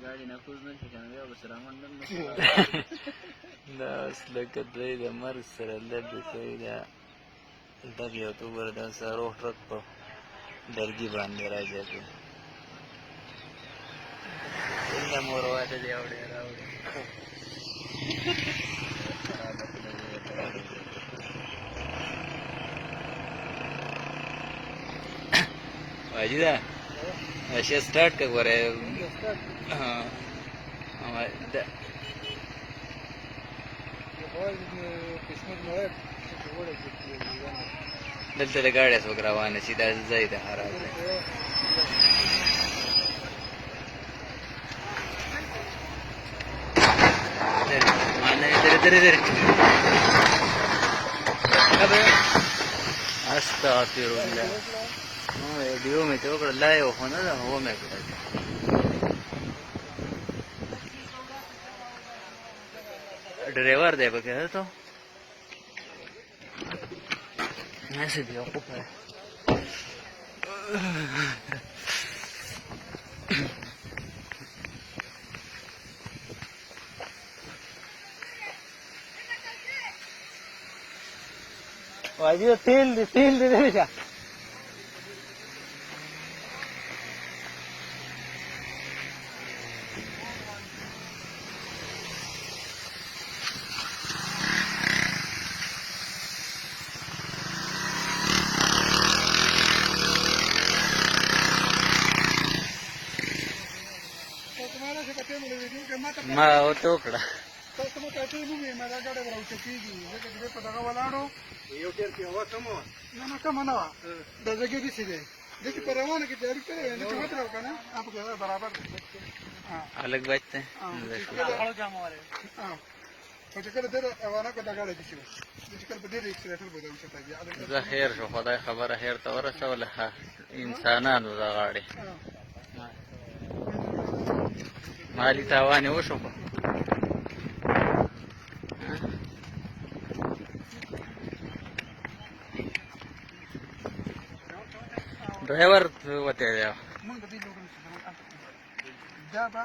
गाडी नकोच नसते कारण व्यवस्था रामंडन دا اصله کدی د مرګ سره لږ کوي دا دغه یو تو بر د سروح رک په درګي باندې راځي څنګه مور واده دی اوړي راوړي واجی دا اشیا سٹارټ کا غره ها دا دلته د ګاډي څوک روانه شي دا ځای د خراب دی درې استغفر الله نو ویډیو مې ته وکړه لایو خو نه ده هو مې کړه ड्राइवर दे पके है तो ऐसे भी आपको है वाजी तेल दे बेटा ما اوته کړه تاسو مو ته ویلي ما دا ګاډي راوچ کیږي ځکه چې په دغه ولاړو یو ډیر کې هوا کم نه کم نه دا ځکه دي چې دې په روانه کې جاری کړی نه چې متر وکنه اپ کې برابر الګ بچته هغه جامواره په چې کله دغه روانه کو دا ګاډي دي چې کله په دې اکسلریټر بده وشته بیا زه خیر شو خدای خبره خیر ته ورسوله انسانانو دا غاړي مالی تاوان وشو ड्राइवर वते دی موږ د دې لوګو دا به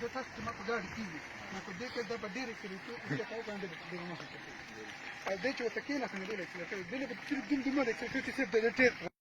د تاسو ته په ګاډي کیږي نو په دې کې دا په ډېر کې چې تاسو باندې د مخ ته دې چې وته کې نه څنګه دې چې دې په دې دې دې دې دې